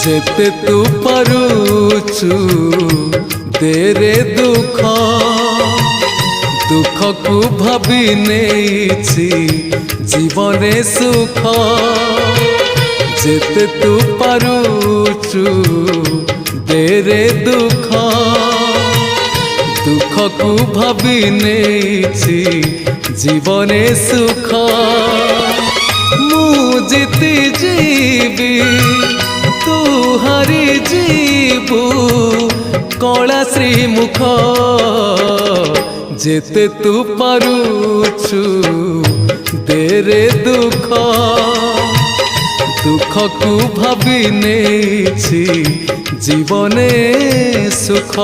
जेते तू पारुचु देरे दुख दुख को भाभी नेछि जीवने सुख जेते तू पारुचु देरे दुख दुख को भाभी नेछि जीवने सुख मु जीती जीवी तू हारी जीवु कला श्रीमुख जेते तू पारुचु देरे दुख दुख को भाभी नेछि जीवने सुख।